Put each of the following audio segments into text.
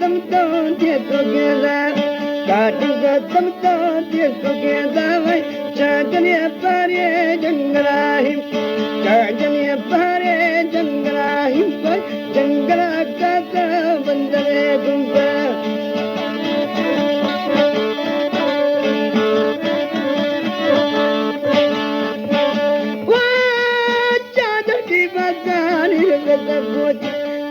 tâm tâm thiệt tôi kia ra cả trung cả tâm tâm thiệt tôi kia ra vậy cha chân ye pare jangala him cha chân ye pare jangala him vậy jangala ka ta bandale kumpa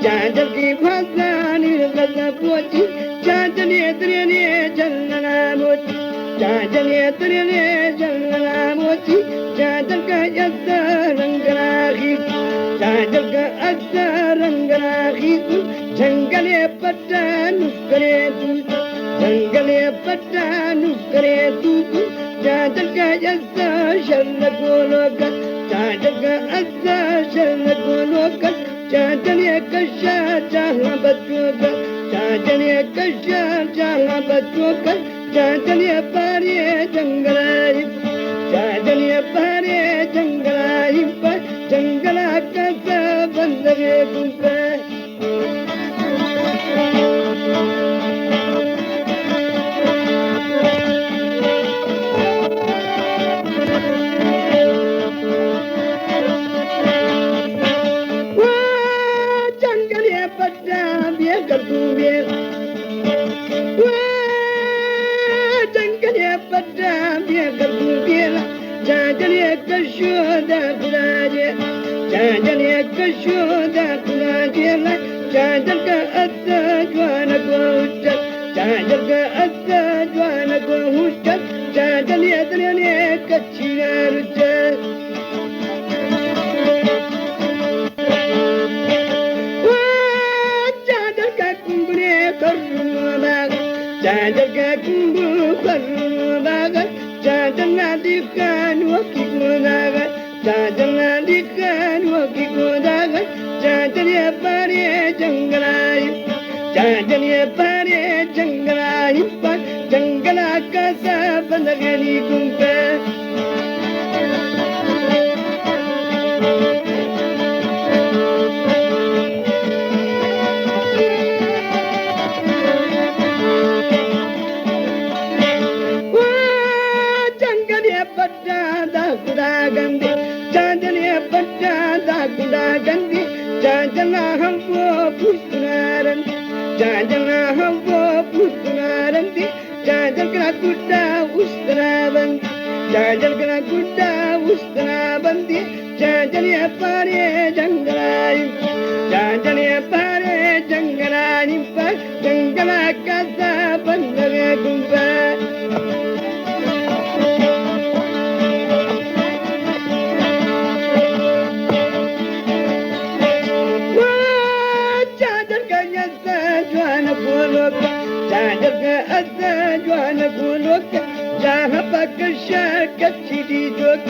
Chandel की भसानी लगा पोची चांदल ये तेरे जलना मोची चांदल ये तेरे जलना मोची चांदल का अद्दा रंग राखी चांदल का अद्दा रंग राखी जंगल ये पट्टा नुकरे तू जंगल ये पट्टा नुकरे तू चांदल का अद्दा शरण गोलोका चांदल का अद्दा शरण गोलोका चांदल ये कशा जहाँ बच्चों का चांदल ये कशा जहाँ बच्चों का चांदल ये पारे जंगलाई चांदल ये पारे जंगलाई पर जंगला का सब बंदरे गुंपे चांदल का अद्दा ज्वान को उच्चल चांदल का अद्दा ज्वान को उच्चल चांदल ये तेरे कच्ची रुचल चांदल का कुंभने करूँगा चांदल का कुंभ करूँगा चांदल ना दिखान वो की गुनागा चांदल ना दिखान वो की गुनागा चांदल ये पारे जंगलाई चांदल ये पारे जंगलाई पर जंगला का सब लगनी गुंपे जंगल ये पट्टा दागुदा गंदी चांदल ये पट्टा दागुदा गंदी चांदला हमको पुष्पनारंदी चांदला हमको पुष्पनारंदी चांदल का गुड्डा उस्तराबंदी चांदल का गुड्डा उस्तराबंदी चांदल ये पारे जंगलाई चांदल ये पारे जंगलाई पर जंगला का सा बंदरे गुंपा चांदल का अद्दा ज्वान गोलोक जहाँ बकशा कच्ची दी जोक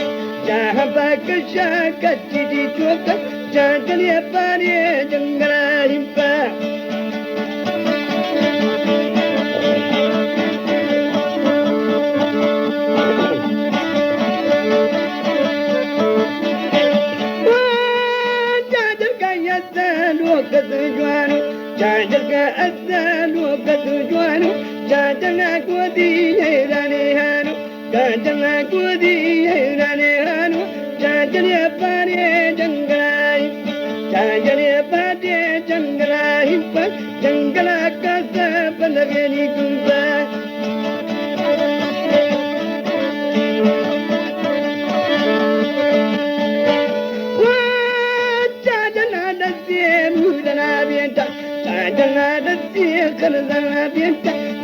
जहाँ बकशा कच्ची दी जोक चांदल ये पारे जंगला हिंपा चांदल का अद्दा लोक ज्वान चांदल का अद्दा लोक ज्वान चांदल को दी है राने हानो चांदल को दी है राने हानो चांदल ये पारे जंगलाई चांदल ये पारे जंगलाई पर जंगला का सब लगनी गुंपा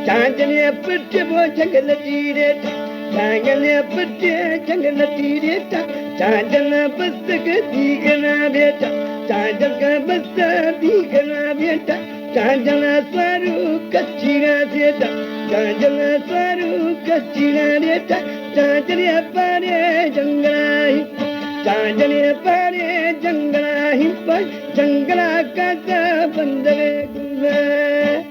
चांदल ये पट्टे वो जंगल तीरे चांदल ये पट्टे जंगल तीरे चांदल बस दीगना बेटा चांदल का बस दीगना बेटा चांदल सारू कच्ची ना देता चांदल सारू कच्ची ना देता चांदल ये पारे जंगलाई चांदल ये पारे जंगलाई पर जंगला का बंदरे गुंबे